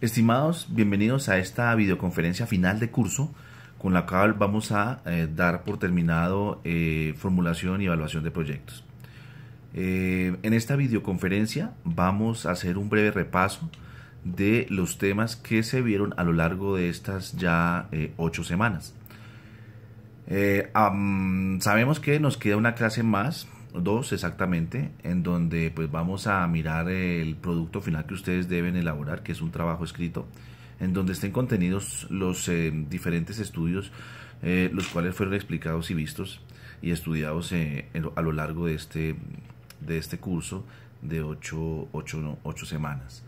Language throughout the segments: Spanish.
Estimados, bienvenidos a esta videoconferencia final de curso con la cual vamos a dar por terminado formulación y evaluación de proyectos. En esta videoconferencia vamos a hacer un breve repaso de los temas que se vieron a lo largo de estas ya 8 semanas. Sabemos que nos queda una clase más, 2 exactamente, en donde pues vamos a mirar el producto final que ustedes deben elaborar, que es un trabajo escrito, en donde estén contenidos los diferentes estudios, los cuales fueron explicados y vistos y estudiados a lo largo de este curso de 8 semanas.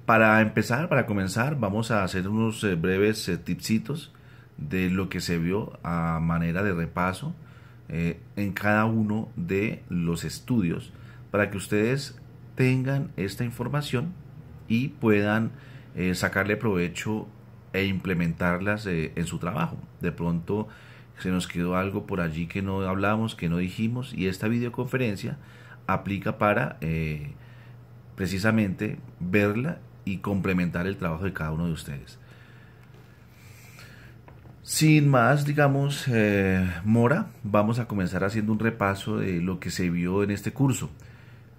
Para comenzar, vamos a hacer unos breves tipsitos de lo que se vio a manera de repaso en cada uno de los estudios, para que ustedes tengan esta información y puedan sacarle provecho e implementarlas en su trabajo. De pronto se nos quedó algo por allí que no hablamos, que no dijimos, y esta videoconferencia aplica para precisamente verla y complementar el trabajo de cada uno de ustedes. Sin más, digamos, mora, vamos a comenzar haciendo un repaso de lo que se vio en este curso.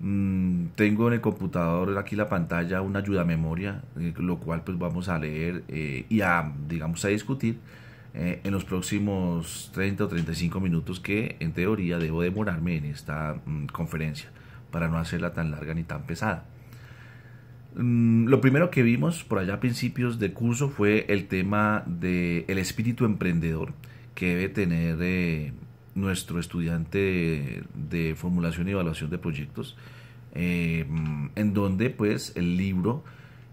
Tengo en el computador aquí la pantalla una ayuda memoria, lo cual pues vamos a leer y a discutir en los próximos 30 o 35 minutos que en teoría debo demorarme en esta conferencia para no hacerla tan larga ni tan pesada. Lo primero que vimos por allá a principios de curso fue el tema del espíritu emprendedor que debe tener nuestro estudiante de formulación y evaluación de proyectos, en donde pues el libro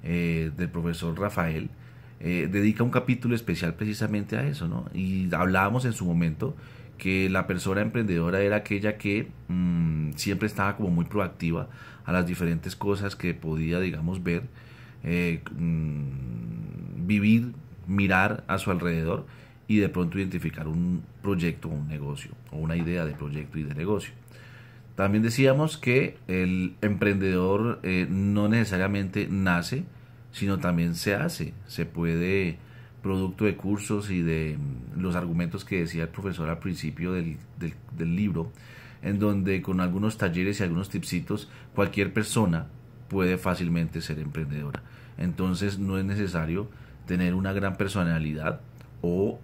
del profesor Rafael dedica un capítulo especial precisamente a eso, ¿no? Y hablábamos en su momento que la persona emprendedora era aquella que siempre estaba como muy proactiva a las diferentes cosas que podía, digamos, ver, vivir, mirar a su alrededor y de pronto identificar un proyecto, un negocio o una idea de proyecto y de negocio. También decíamos que el emprendedor no necesariamente nace, sino también se hace, se puede, producto de cursos y de los argumentos que decía el profesor al principio del libro, en donde con algunos talleres y algunos tipsitos cualquier persona puede fácilmente ser emprendedora. Entonces no es necesario tener una gran personalidad o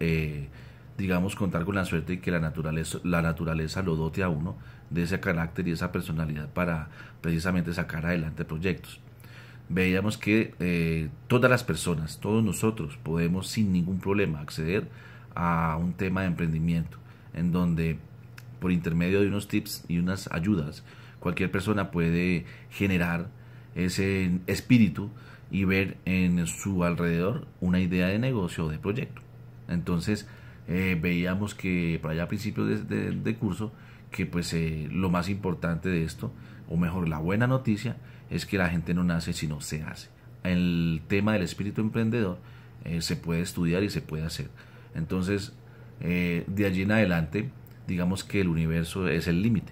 digamos contar con la suerte de que la naturaleza lo dote a uno de ese carácter y esa personalidad para precisamente sacar adelante proyectos. Veíamos que todas las personas, todos nosotros podemos sin ningún problema acceder a un tema de emprendimiento, en donde por intermedio de unos tips y unas ayudas cualquier persona puede generar ese espíritu y ver en su alrededor una idea de negocio o de proyecto. Entonces veíamos que por allá a principios de curso que pues lo más importante de esto, o mejor la buena noticia, es que la gente no nace sino se hace. El tema del espíritu emprendedor se puede estudiar y se puede hacer. Entonces de allí en adelante digamos que el universo es el límite.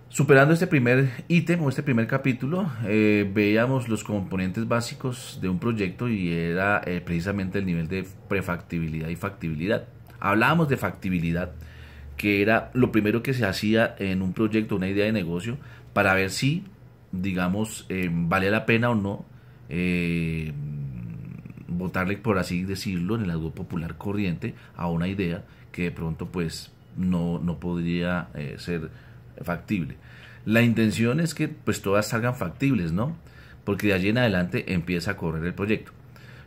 Superando este primer ítem o este primer capítulo, veíamos los componentes básicos de un proyecto y era precisamente el nivel de prefactibilidad y factibilidad. Hablábamos de factibilidad, que era lo primero que se hacía en un proyecto, una idea de negocio, para ver si, digamos, valía la pena o no botarle, por así decirlo, en el algo popular corriente a una idea que de pronto pues no podría ser factible. La intención es que pues todas salgan factibles, ¿no? Porque de allí en adelante empieza a correr el proyecto.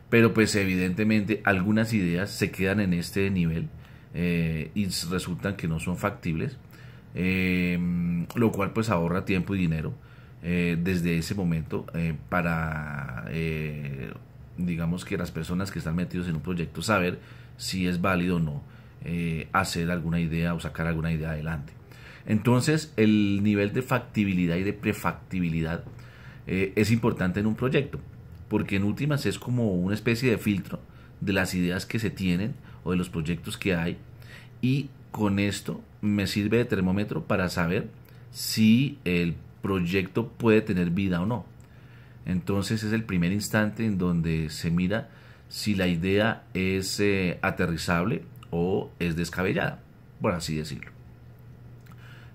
Pero pues evidentemente algunas ideas se quedan en este nivel y resultan que no son factibles, lo cual pues ahorra tiempo y dinero desde ese momento para digamos que las personas que están metidos en un proyecto saber si es válido o no hacer alguna idea o sacar alguna idea adelante. Entonces el nivel de factibilidad y de prefactibilidad es importante en un proyecto, porque en últimas es como una especie de filtro de las ideas que se tienen o de los proyectos que hay, y con esto me sirve de termómetro para saber si el proyecto puede tener vida o no. Entonces es el primer instante en donde se mira si la idea es aterrizable o es descabellada, por así decirlo.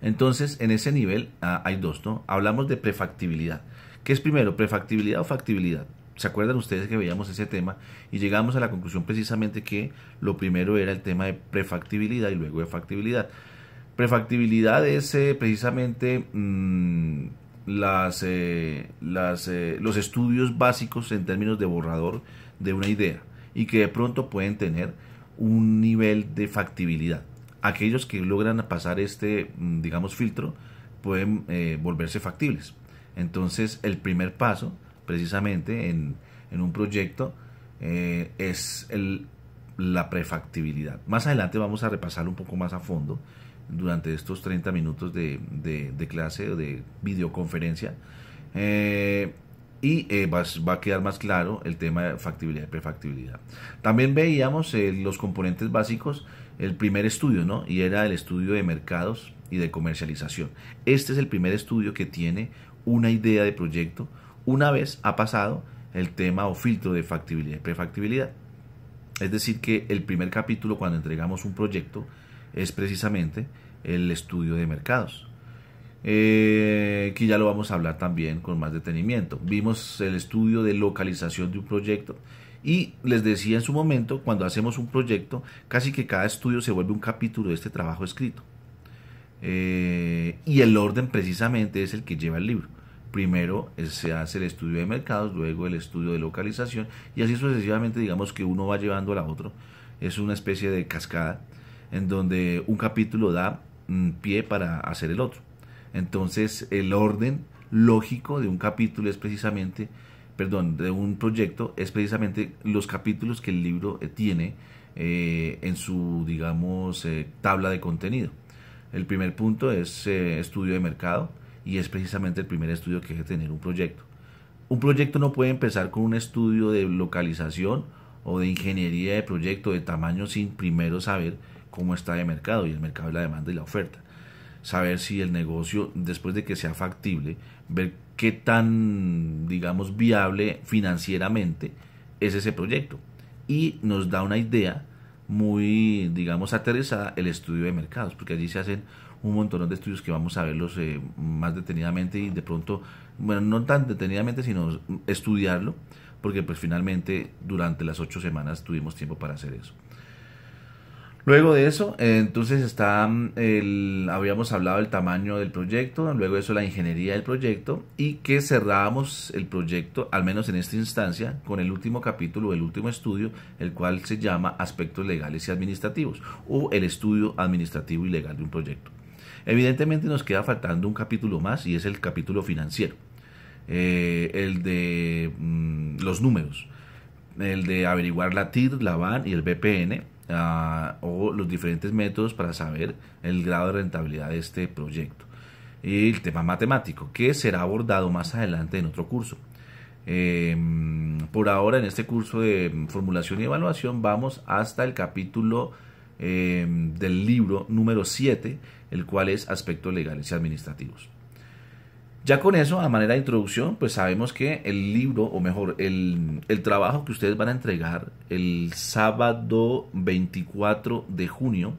Entonces, en ese nivel hay dos, ¿no? Hablamos de prefactibilidad. ¿Qué es primero, prefactibilidad o factibilidad? ¿Se acuerdan ustedes que veíamos ese tema y llegamos a la conclusión precisamente que lo primero era el tema de prefactibilidad y luego de factibilidad? Prefactibilidad es precisamente los estudios básicos en términos de borrador de una idea y que de pronto pueden tener un nivel de factibilidad. Aquellos que logran pasar este, digamos, filtro pueden volverse factibles. Entonces, el primer paso, precisamente, en un proyecto es la prefactibilidad. Más adelante vamos a repasar un poco más a fondo durante estos 30 minutos de clase o de videoconferencia. Va a quedar más claro el tema de factibilidad y prefactibilidad. También veíamos los componentes básicos, el primer estudio, ¿no? Y era el estudio de mercados y de comercialización. Este es el primer estudio que tiene una idea de proyecto una vez ha pasado el tema o filtro de factibilidad y prefactibilidad. Es decir, que el primer capítulo cuando entregamos un proyecto es precisamente el estudio de mercados. Que ya lo vamos a hablar también con más detenimiento. Vimos el estudio de localización de un proyecto y les decía en su momento, cuando hacemos un proyecto, casi que cada estudio se vuelve un capítulo de este trabajo escrito. Y el orden precisamente es el que lleva el libro. Primero se hace el estudio de mercados, luego el estudio de localización y así sucesivamente, digamos que uno va llevando a la otro. Es una especie de cascada en donde un capítulo da pie para hacer el otro. Entonces el orden lógico de un capítulo es precisamente, de un proyecto es precisamente los capítulos que el libro tiene en su, digamos, tabla de contenido. El primer punto es estudio de mercado y es precisamente el primer estudio que debe tener un proyecto. Un proyecto no puede empezar con un estudio de localización o de ingeniería de proyecto de tamaño sin primero saber cómo está de mercado, y el mercado es la demanda y la oferta. Saber si el negocio, después de que sea factible, ver qué tan, digamos, viable financieramente es ese proyecto. Y nos da una idea muy, digamos, aterrizada el estudio de mercados, porque allí se hacen un montón de estudios que vamos a verlos más detenidamente y de pronto, bueno, no tan detenidamente, sino estudiarlo, porque pues finalmente durante las 8 semanas tuvimos tiempo para hacer eso. Luego de eso, entonces habíamos hablado del tamaño del proyecto, luego de eso la ingeniería del proyecto y que cerrábamos el proyecto, al menos en esta instancia, con el último capítulo, el último estudio, el cual se llama aspectos legales y administrativos o el estudio administrativo y legal de un proyecto. Evidentemente nos queda faltando un capítulo más y es el capítulo financiero, el de los números, el de averiguar la TIR, la BAN y el BPN. O los diferentes métodos para saber el grado de rentabilidad de este proyecto. Y el tema matemático, que será abordado más adelante en otro curso. Por ahora, en este curso de formulación y evaluación, vamos hasta el capítulo del libro número 7, el cual es aspectos legales y administrativos. Ya con eso, a manera de introducción, pues sabemos que el libro, o mejor, el trabajo que ustedes van a entregar el sábado 24 de junio,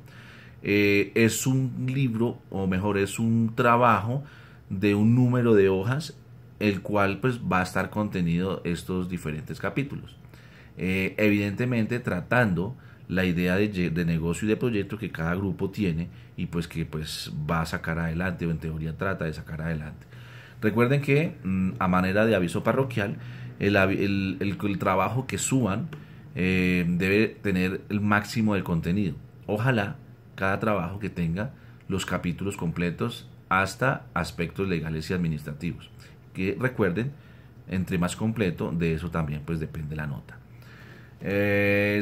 es un libro, o mejor, es un trabajo de un número de hojas, el cual pues va a estar contenido estos diferentes capítulos. Evidentemente tratando la idea de negocio y de proyecto que cada grupo tiene y pues que pues va a sacar adelante, o en teoría trata de sacar adelante. Recuerden que a manera de aviso parroquial, el trabajo que suban debe tener el máximo de contenido. Ojalá cada trabajo que tenga los capítulos completos hasta aspectos legales y administrativos. Que recuerden, entre más completo, de eso también pues depende la nota.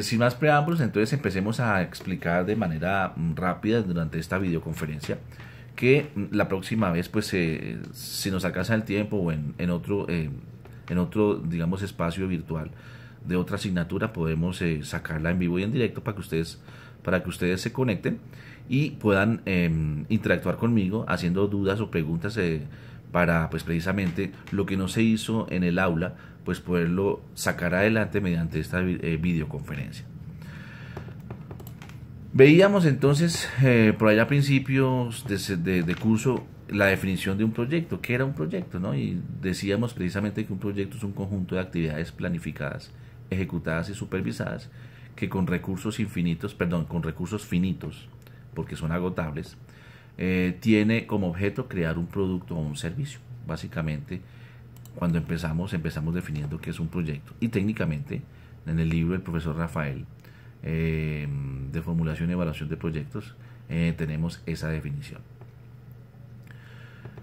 Sin más preámbulos, entonces empecemos a explicar de manera rápida durante esta videoconferencia, que la próxima vez pues si nos alcanza el tiempo o en otro digamos espacio virtual de otra asignatura podemos sacarla en vivo y en directo para que ustedes se conecten y puedan interactuar conmigo haciendo dudas o preguntas para pues precisamente lo que no se hizo en el aula, pues poderlo sacar adelante mediante esta videoconferencia. Veíamos entonces por allá a principios de curso la definición de un proyecto. ¿Qué era un proyecto, no? Y decíamos precisamente que un proyecto es un conjunto de actividades planificadas, ejecutadas y supervisadas que con recursos infinitos, perdón, con recursos finitos, porque son agotables, tiene como objeto crear un producto o un servicio. Básicamente, cuando empezamos definiendo qué es un proyecto. Y técnicamente, en el libro del profesor Rafael, de formulación y evaluación de proyectos, tenemos esa definición.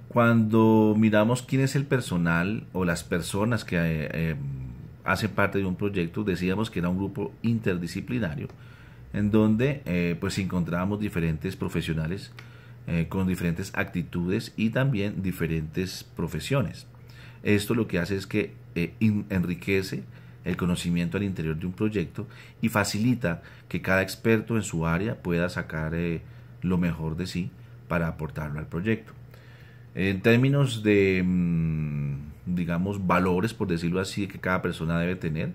Cuando miramos quién es el personal o las personas que hacen parte de un proyecto, decíamos que era un grupo interdisciplinario en donde pues encontrábamos diferentes profesionales con diferentes actitudes y también diferentes profesiones. Esto lo que hace es que enriquece el conocimiento al interior de un proyecto y facilita que cada experto en su área pueda sacar lo mejor de sí para aportarlo al proyecto. En términos de, digamos, valores, por decirlo así, que cada persona debe tener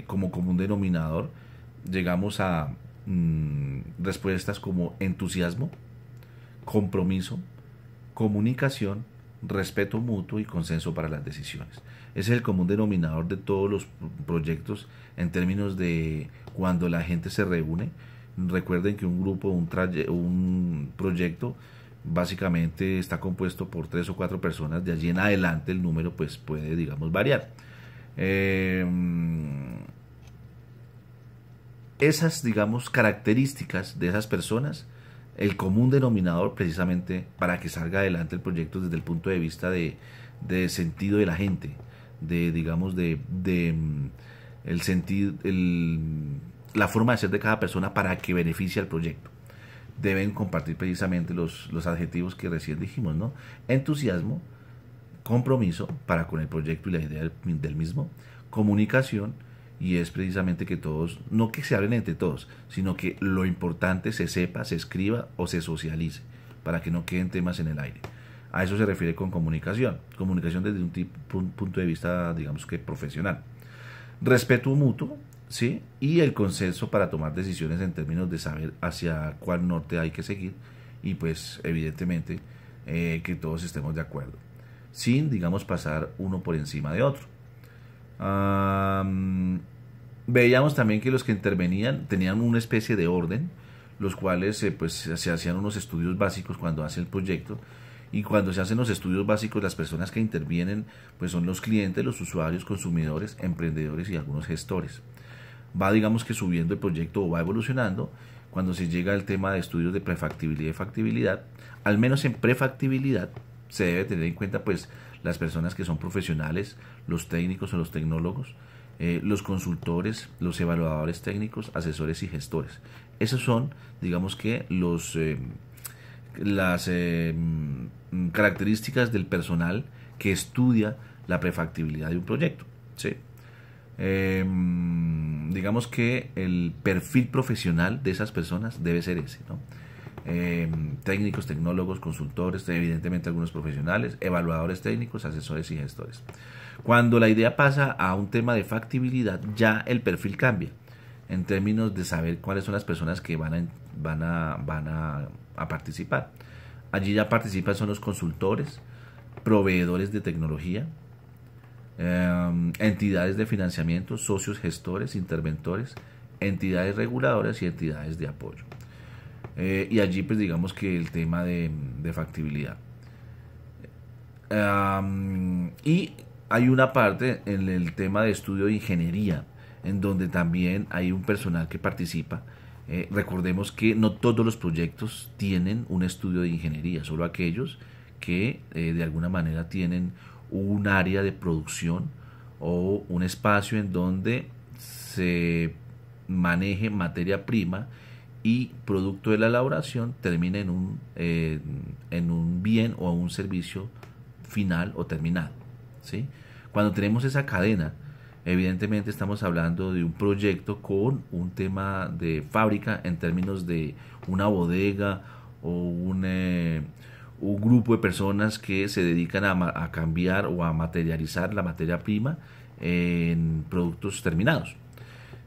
como común denominador, llegamos a respuestas como entusiasmo, compromiso, comunicación, respeto mutuo y consenso para las decisiones. Ese es el común denominador de todos los proyectos en términos de cuando la gente se reúne. Recuerden que un grupo, un proyecto, básicamente está compuesto por 3 o 4 personas. De allí en adelante el número pues puede, digamos, variar. Esas, digamos, características de esas personas, el común denominador precisamente para que salga adelante el proyecto desde el punto de vista de sentido de la gente, de digamos el sentido, la forma de ser de cada persona para que beneficie al proyecto. Deben compartir precisamente los adjetivos que recién dijimos, ¿no? Entusiasmo, compromiso para con el proyecto y la idea del mismo, comunicación, y es precisamente que todos, no que se hablen entre todos, sino que lo importante se sepa, se escriba o se socialice, para que no queden temas en el aire. A eso se refiere con comunicación desde un punto de vista, digamos que profesional. Respeto mutuo, ¿sí? Y el consenso para tomar decisiones en términos de saber hacia cuál norte hay que seguir y pues evidentemente que todos estemos de acuerdo, sin, digamos, pasar uno por encima de otro. Veíamos también que los que intervenían tenían una especie de orden, los cuales pues se hacían unos estudios básicos cuando hace el proyecto, y cuando se hacen los estudios básicos las personas que intervienen pues son los clientes, los usuarios, consumidores, emprendedores y algunos gestores. Va, digamos, que subiendo el proyecto o va evolucionando cuando se llega al tema de estudios de prefactibilidad y factibilidad. Al menos en prefactibilidad se debe tener en cuenta pues las personas que son profesionales, los técnicos o los tecnólogos, los consultores, los evaluadores técnicos, asesores y gestores. Esos son, digamos que, las características del personal que estudia la prefactibilidad de un proyecto, ¿sí? Digamos que el perfil profesional de esas personas debe ser ese, ¿no? Técnicos, tecnólogos, consultores, evidentemente algunos profesionales, evaluadores técnicos, asesores y gestores. Cuando la idea pasa a un tema de factibilidad, ya el perfil cambia en términos de saber cuáles son las personas que van a participar. Allí ya participan son los consultores, proveedores de tecnología, entidades de financiamiento, socios gestores, interventores, entidades reguladoras y entidades de apoyo. Y allí pues digamos que el tema de factibilidad. Y hay una parte en el tema de estudio de ingeniería, en donde también hay un personal que participa. Recordemos que no todos los proyectos tienen un estudio de ingeniería, solo aquellos que de alguna manera tienen un área de producción o un espacio en donde se maneje materia prima y producto de la elaboración termina en un bien o un servicio final o terminado, ¿sí? Cuando tenemos esa cadena, evidentemente estamos hablando de un proyecto con un tema de fábrica en términos de una bodega o un grupo de personas que se dedican a cambiar o a materializar la materia prima en productos terminados.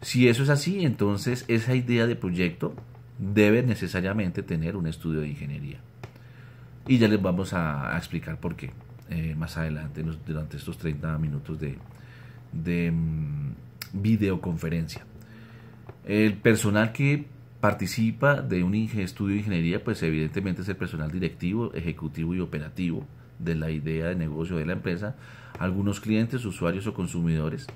Si eso es así, entonces esa idea de proyecto debe necesariamente tener un estudio de ingeniería. Y ya les vamos a explicar por qué más adelante, durante estos 30 minutos de videoconferencia. El personal que participa de un estudio de ingeniería, pues evidentemente es el personal directivo, ejecutivo y operativo de la idea de negocio de la empresa, algunos clientes, usuarios o consumidores,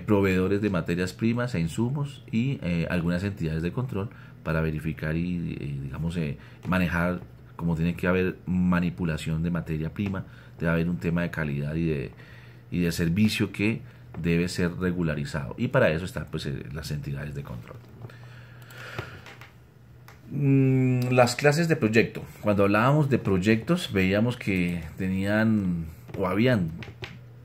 proveedores de materias primas e insumos y algunas entidades de control para verificar y digamos manejar, como tiene que haber manipulación de materia prima, debe haber un tema de calidad y de servicio que debe ser regularizado, y para eso están pues las entidades de control. Las clases de proyecto. Cuando hablábamos de proyectos veíamos que tenían o habían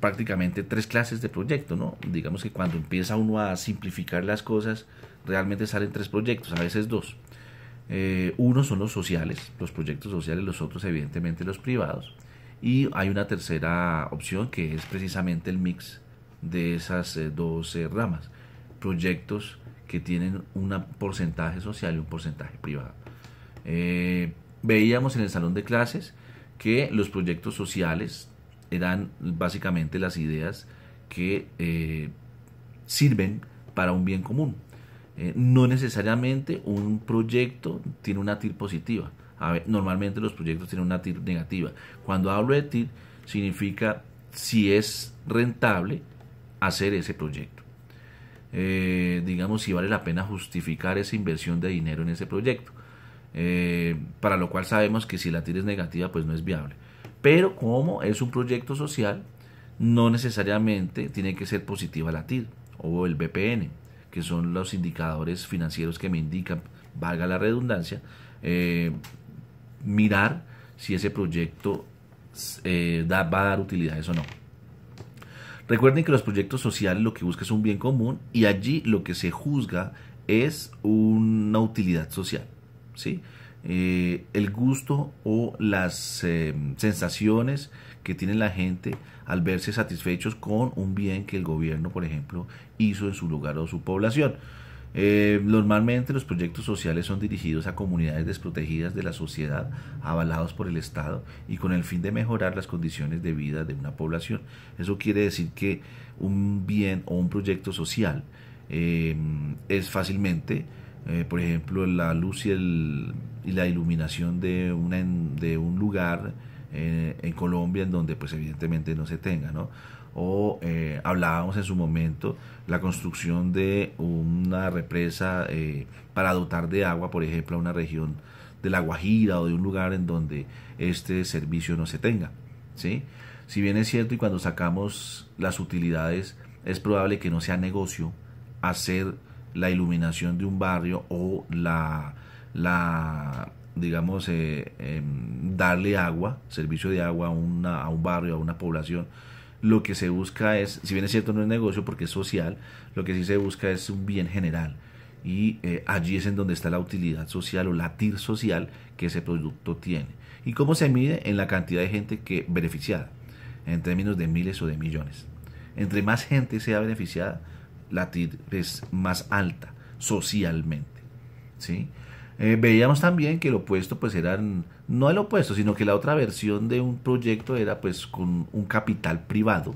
prácticamente 3 clases de proyecto, ¿no? Digamos que cuando empieza uno a simplificar las cosas, realmente salen 3 proyectos, a veces 2. Uno son los sociales, los proyectos sociales, los otros evidentemente los privados, y hay una tercera opción que es precisamente el mix de esas 2 ramas, proyectos que tienen un porcentaje social y un porcentaje privado. Veíamos en el salón de clases que los proyectos sociales eran básicamente las ideas que sirven para un bien común. No necesariamente un proyecto tiene una TIR positiva. Normalmente los proyectos tienen una TIR negativa. Cuando hablo de TIR, significa si es rentable hacer ese proyecto. Digamos, si vale la pena justificar esa inversión de dinero en ese proyecto. Para lo cual sabemos que si la TIR es negativa, pues no es viable. Pero como es un proyecto social, no necesariamente tiene que ser positiva la TIR o el BPN, que son los indicadores financieros que me indican, valga la redundancia, mirar si ese proyecto va a dar utilidades o no. Recuerden que los proyectos sociales lo que buscan es un bien común, y allí lo que se juzga es una utilidad social, ¿sí? El gusto o las sensaciones que tiene la gente al verse satisfechos con un bien que el gobierno, por ejemplo, hizo en su lugar o su población. Normalmente los proyectos sociales son dirigidos a comunidades desprotegidas de la sociedad, avalados por el Estado y con el fin de mejorar las condiciones de vida de una población. Eso quiere decir que un bien o un proyecto social es fácilmente, por ejemplo, la luz y la iluminación de un lugar en Colombia en donde pues evidentemente no se tenga, ¿no? O hablábamos en su momento la construcción de una represa para dotar de agua, por ejemplo, a una región de La Guajira o de un lugar en donde este servicio no se tenga, ¿sí? Si bien es cierto, y cuando sacamos las utilidades, es probable que no sea negocio hacer la iluminación de un barrio o digamos, darle agua, servicio de agua a un barrio, a una población. Lo que se busca es, si bien es cierto no es negocio porque es social, lo que sí se busca es un bien general, y allí es en donde está la utilidad social o la TIR social que ese producto tiene. ¿Y cómo se mide? En la cantidad de gente que beneficiada, en términos de miles o de millones. Entre más gente sea beneficiada, la TIR es más alta socialmente, ¿sí? Veíamos también que el opuesto pues no el opuesto, sino que la otra versión de un proyecto era pues con un capital privado,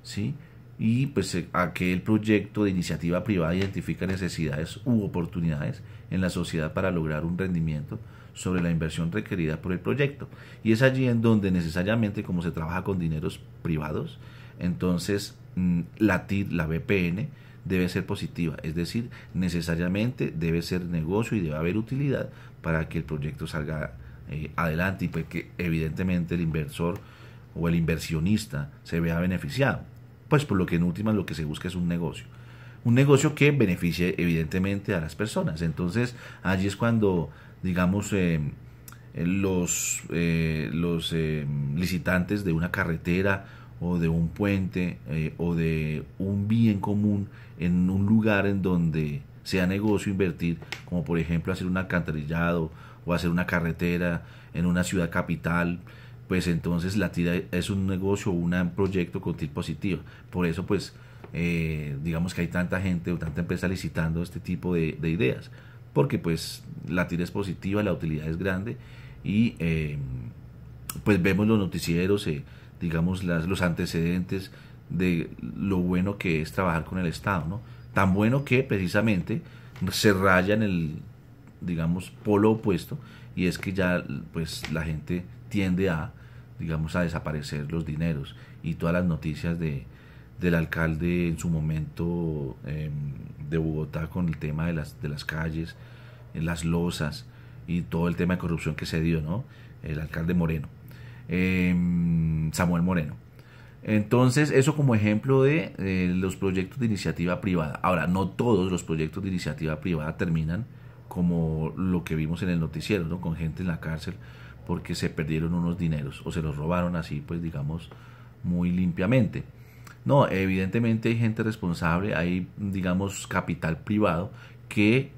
¿sí? Y pues aquel proyecto de iniciativa privada identifica necesidades u oportunidades en la sociedad para lograr un rendimiento sobre la inversión requerida por el proyecto, y es allí en donde necesariamente, como se trabaja con dineros privados, entonces la TIR, la BPN, debe ser positiva, es decir, necesariamente debe ser negocio y debe haber utilidad para que el proyecto salga adelante, y pues que evidentemente el inversor o el inversionista se vea beneficiado, pues por lo que en últimas lo que se busca es un negocio que beneficie evidentemente a las personas. Entonces allí es cuando, digamos, los licitantes de una carretera o de un puente o de un bien común en un lugar en donde sea negocio invertir, como por ejemplo hacer un alcantarillado o hacer una carretera en una ciudad capital, pues entonces la TIR es un negocio o un proyecto con TIR positiva. Por eso pues digamos que hay tanta gente o tanta empresa licitando este tipo de ideas, porque pues la TIR es positiva, la utilidad es grande y pues vemos los noticieros, digamos los antecedentes de lo bueno que es trabajar con el Estado, ¿no? Tan bueno que precisamente se raya en el, digamos, polo opuesto, y es que ya pues la gente tiende a, digamos, a desaparecer los dineros, y todas las noticias del alcalde en su momento de Bogotá con el tema de las calles, las losas y todo el tema de corrupción que se dio, ¿no? El alcalde Moreno, Samuel Moreno. Entonces, eso como ejemplo de los proyectos de iniciativa privada. Ahora, no todos los proyectos de iniciativa privada terminan como lo que vimos en el noticiero, ¿no? Con gente en la cárcel porque se perdieron unos dineros o se los robaron así, pues digamos, muy limpiamente. No, evidentemente hay gente responsable, hay, digamos, capital privado que,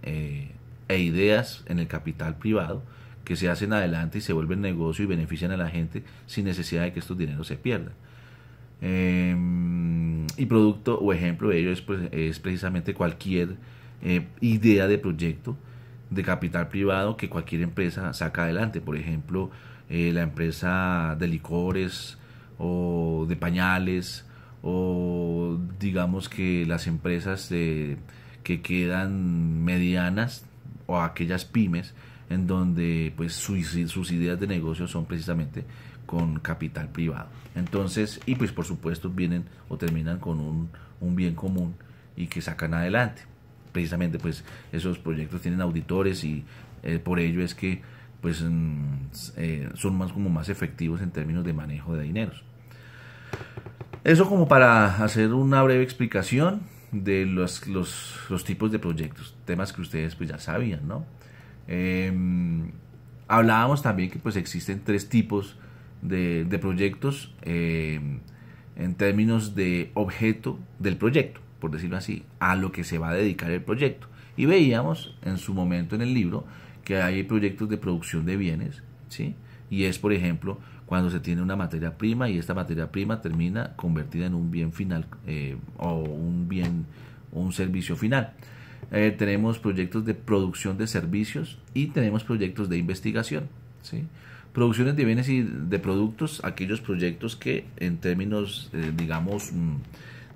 e ideas en el capital privado que se hacen adelante y se vuelven negocio y benefician a la gente sin necesidad de que estos dineros se pierdan. Y producto o ejemplo de ello es precisamente cualquier idea de proyecto de capital privado que cualquier empresa saca adelante. Por ejemplo, la empresa de licores o de pañales, o digamos que las empresas que quedan medianas, o aquellas pymes en donde pues sus ideas de negocio son precisamente con capital privado. Entonces, y pues por supuesto vienen o terminan con un bien común y que sacan adelante. Precisamente pues esos proyectos tienen auditores y por ello es que pues son más efectivos en términos de manejo de dineros. Eso como para hacer una breve explicación de los tipos de proyectos, temas que ustedes pues ya sabían, ¿no? Hablábamos también que pues existen tres tipos de proyectos en términos de objeto del proyecto, por decirlo así, a lo que se va a dedicar el proyecto. Y veíamos en su momento en el libro que hay proyectos de producción de bienes, ¿sí? Y es, por ejemplo, cuando se tiene una materia prima y esta materia prima termina convertida en un bien final o un servicio final. Tenemos proyectos de producción de servicios y tenemos proyectos de investigación, ¿sí? Producciones de bienes y de productos, aquellos proyectos que en términos, digamos,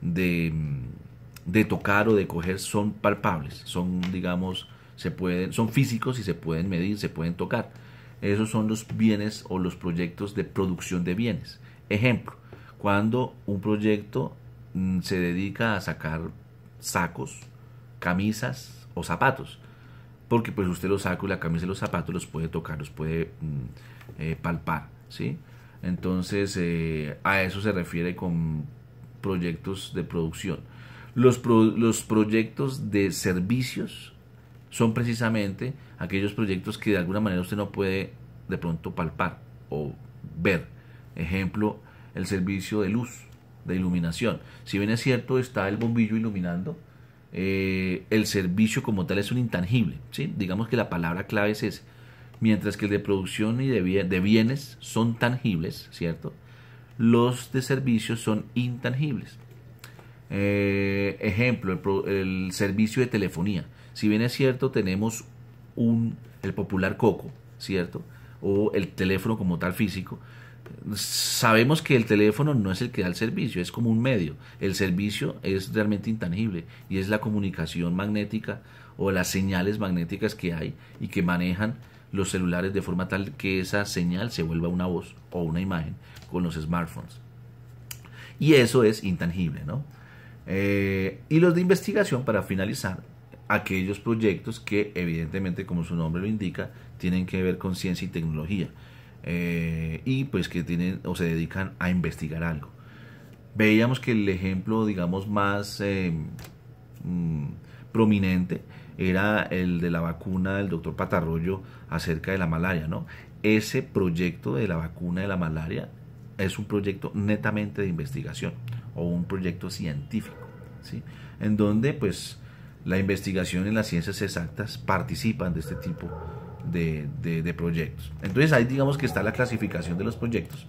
de tocar o de coger son palpables, son, digamos, son físicos y se pueden medir, se pueden tocar. Esos son los bienes o los proyectos de producción de bienes. Ejemplo, cuando un proyecto se dedica a sacar sacos, camisas o zapatos, porque pues usted los sacos, la camisa y los zapatos los puede tocar, los puede palpar, ¿sí? Entonces a eso se refiere con proyectos de producción. Los proyectos de servicios son precisamente aquellos proyectos que de alguna manera usted no puede de pronto palpar o ver. Ejemplo, el servicio de luz, de iluminación. Si bien es cierto, está el bombillo iluminando, el servicio como tal es un intangible, ¿sí? Digamos que la palabra clave es ese. Mientras que el de producción y de bienes son tangibles, ¿cierto? Los de servicios son intangibles. Ejemplo, el servicio de telefonía. Si bien es cierto, tenemos el popular coco, ¿cierto? O el teléfono como tal físico. Sabemos que el teléfono no es el que da el servicio, es como un medio. El servicio es realmente intangible y es la comunicación magnética o las señales magnéticas que hay y que manejan los celulares de forma tal que esa señal se vuelva una voz o una imagen con los smartphones. Y eso es intangible, ¿no? Y los de investigación, para finalizar, aquellos proyectos que evidentemente, como su nombre lo indica, tienen que ver con ciencia y tecnología, y pues que tienen o se dedican a investigar algo. Veíamos que el ejemplo, digamos, más prominente era el de la vacuna del doctor Patarroyo acerca de la malaria, ¿no? Ese proyecto de la vacuna de la malaria es un proyecto netamente de investigación o un proyecto científico, ¿sí? En donde pues la investigación en las ciencias exactas participan de este tipo de proyectos. Entonces ahí digamos que está la clasificación de los proyectos.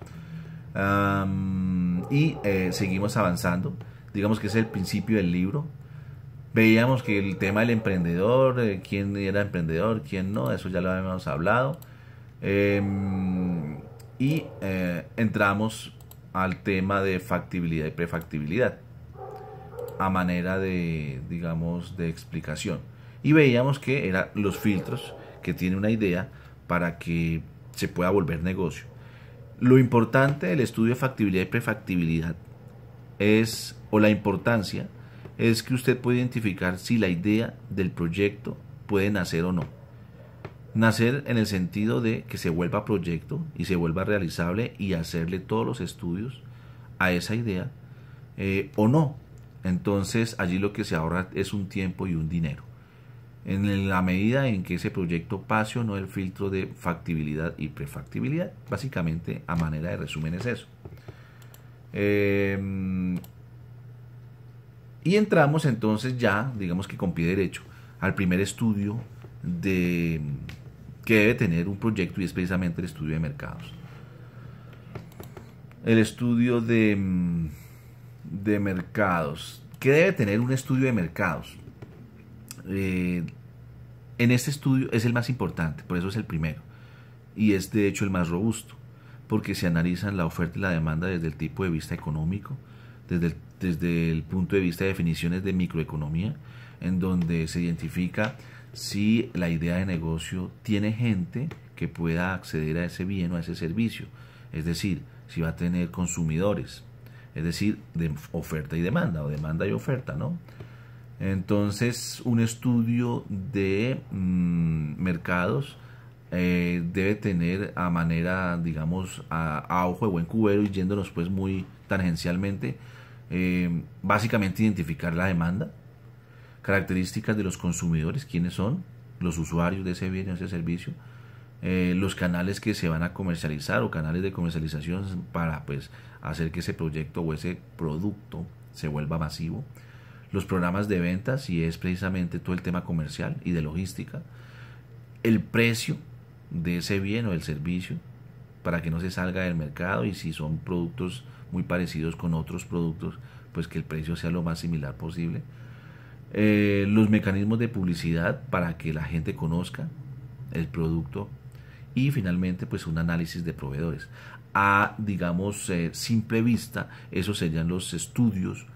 Seguimos avanzando. Digamos que es el principio del libro. Veíamos que el tema del emprendedor, quién era emprendedor, quién no, eso ya lo habíamos hablado. Entramos al tema de factibilidad y prefactibilidad a manera de, digamos, de explicación. Y veíamos que eran los filtros que tiene una idea para que se pueda volver negocio. Lo importante del estudio de factibilidad y prefactibilidad es, o la importancia, es que usted puede identificar si la idea del proyecto puede nacer o no. Nacer en el sentido de que se vuelva proyecto y se vuelva realizable y hacerle todos los estudios a esa idea o no. Entonces allí lo que se ahorra es un tiempo y un dinero. En la medida en que ese proyecto pase o no el filtro de factibilidad y prefactibilidad, básicamente a manera de resumen es eso. Y entramos entonces ya, digamos que con pie derecho, al primer estudio que debe tener un proyecto, y es precisamente el estudio de mercados. El estudio de mercados. ¿Qué debe tener un estudio de mercados? En este estudio es el más importante, por eso es el primero, y es de hecho el más robusto, porque se analizan la oferta y la demanda desde el tipo de vista económico, desde el punto de vista de definiciones de microeconomía, en donde se identifica si la idea de negocio tiene gente que pueda acceder a ese bien o a ese servicio, es decir, si va a tener consumidores, es decir, de oferta y demanda, o demanda y oferta, ¿no? Entonces, un estudio de mercados debe tener a manera, digamos, a ojo de buen cubero, y yéndonos pues muy tangencialmente, básicamente identificar la demanda, características de los consumidores, quiénes son los usuarios de ese bien o ese servicio, los canales que se van a comercializar o canales de comercialización para pues hacer que ese proyecto o ese producto se vuelva masivo, los programas de ventas, y es precisamente todo el tema comercial y de logística, el precio de ese bien o del servicio para que no se salga del mercado, y si son productos muy parecidos con otros productos, pues que el precio sea lo más similar posible, los mecanismos de publicidad para que la gente conozca el producto, y finalmente pues un análisis de proveedores. A, digamos, simple vista, esos serían los estudios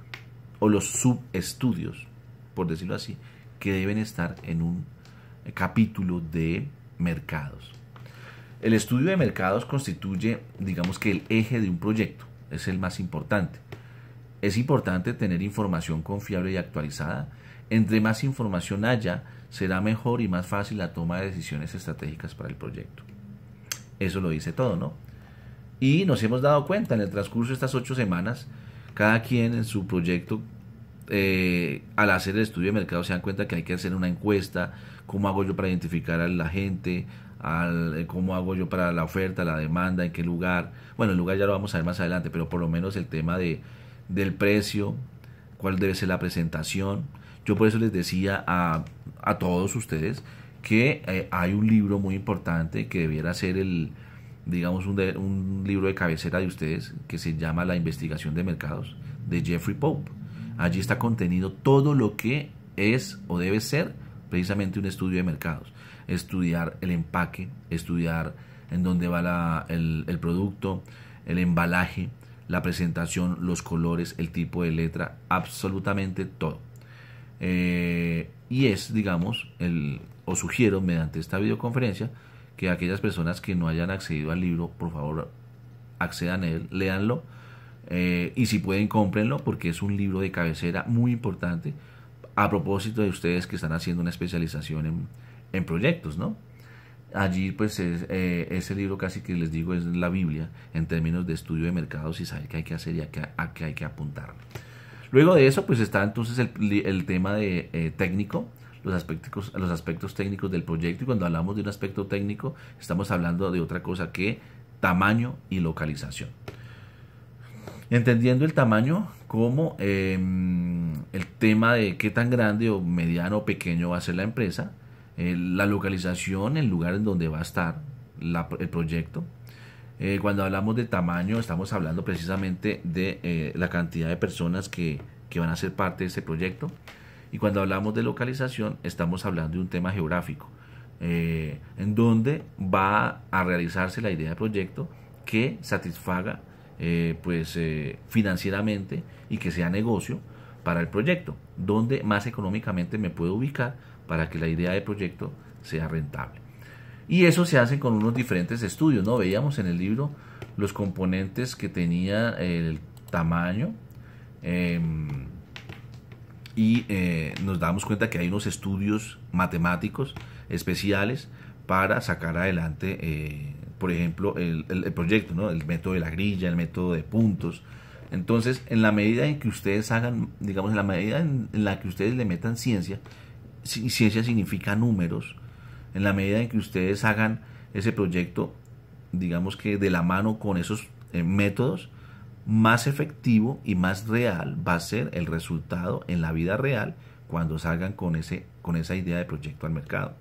o los subestudios, por decirlo así, que deben estar en un capítulo de mercados. El estudio de mercados constituye, digamos que el eje de un proyecto, es el más importante. Es importante tener información confiable y actualizada. Entre más información haya, será mejor y más fácil la toma de decisiones estratégicas para el proyecto. Eso lo dice todo, ¿no? Y nos hemos dado cuenta en el transcurso de estas 8 semanas, cada quien en su proyecto, al hacer el estudio de mercado, se dan cuenta que hay que hacer una encuesta. ¿Cómo hago yo para identificar a la gente? ¿Cómo hago yo para la oferta, la demanda? ¿En qué lugar? Bueno, el lugar ya lo vamos a ver más adelante, pero por lo menos el tema del precio, cuál debe ser la presentación. Yo por eso les decía a todos ustedes que hay un libro muy importante que debiera ser digamos un libro de cabecera de ustedes, que se llama La investigación de mercados, de Jeffrey Pope. Allí está contenido todo lo que es o debe ser precisamente un estudio de mercados. Estudiar el empaque, estudiar en dónde va el producto, el embalaje, la presentación, los colores, el tipo de letra, absolutamente todo. Y es, digamos, os sugiero mediante esta videoconferencia que aquellas personas que no hayan accedido al libro, por favor, accedan a él, léanlo, y si pueden, cómprenlo, porque es un libro de cabecera muy importante a propósito de ustedes que están haciendo una especialización en proyectos, ¿no? Allí pues ese libro casi que les digo es la Biblia en términos de estudio de mercados y saber qué hay que hacer y a qué hay que apuntar. Luego de eso pues está entonces el tema de técnico, los aspectos técnicos del proyecto, y cuando hablamos de un aspecto técnico estamos hablando de otra cosa que tamaño y localización. Entendiendo el tamaño como el tema de qué tan grande o mediano o pequeño va a ser la empresa, la localización, el lugar en donde va a estar el proyecto. Cuando hablamos de tamaño, estamos hablando precisamente de la cantidad de personas que van a ser parte de ese proyecto. Y cuando hablamos de localización, estamos hablando de un tema geográfico, en donde va a realizarse la idea de proyecto que satisfaga financieramente y que sea negocio para el proyecto, donde más económicamente me puedo ubicar para que la idea de proyecto sea rentable. Y eso se hace con unos diferentes estudios, ¿no? Veíamos en el libro los componentes que tenía el tamaño, nos damos cuenta que hay unos estudios matemáticos especiales para sacar adelante, por ejemplo, el proyecto, ¿no? El método de la grilla, el método de puntos. Entonces, en la medida en que ustedes hagan, digamos, en la medida en la que ustedes le metan ciencia, ciencia significa números, en la medida en que ustedes hagan ese proyecto, digamos que de la mano con esos métodos, más efectivo y más real va a ser el resultado en la vida real cuando salgan con esa idea de proyecto al mercado.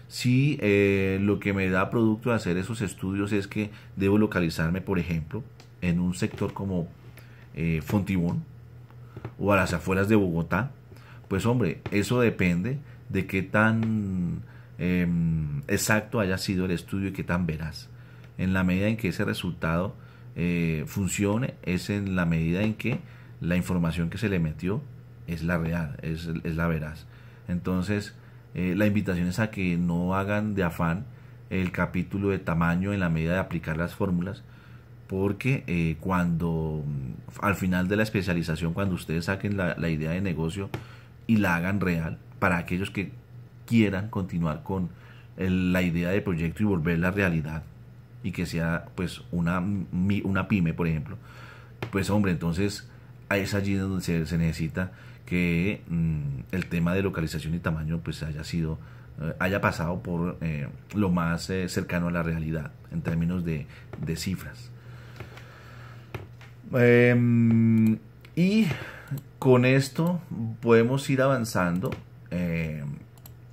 Si lo que me da producto de hacer esos estudios es que debo localizarme, por ejemplo, en un sector como Fontibón o a las afueras de Bogotá, pues hombre, eso depende de qué tan exacto haya sido el estudio y qué tan veraz. En la medida en que ese resultado funcione, es en la medida en que la información que se le metió es la real, es la veraz. Entonces, la invitación es a que no hagan de afán el capítulo de tamaño en la medida de aplicar las fórmulas, porque cuando al final de la especialización, cuando ustedes saquen la idea de negocio y la hagan real, para aquellos que quieran continuar con la idea de proyecto y volverla realidad, y que sea pues una pyme, por ejemplo, pues hombre, entonces es allí donde se necesita que el tema de localización y tamaño pues haya pasado por lo más cercano a la realidad en términos de cifras. Y con esto podemos ir avanzando.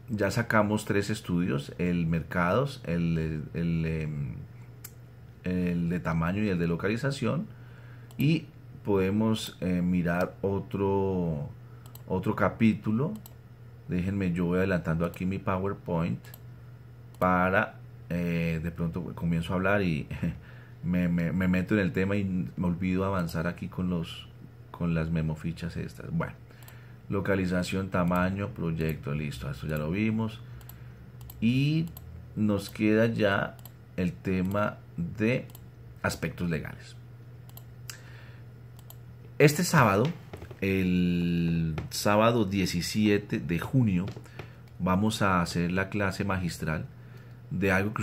Ya sacamos 3 estudios: el mercados, el de tamaño y el de localización, y podemos mirar otro capítulo. Déjenme, yo voy adelantando aquí mi PowerPoint para de pronto comienzo a hablar y me meto en el tema y me olvido avanzar aquí con las memofichas estas. Bueno, localización, tamaño, proyecto, listo, esto ya lo vimos. Y nos queda ya el tema de aspectos legales. Este sábado, el sábado 17 de junio, vamos a hacer la clase magistral de algo que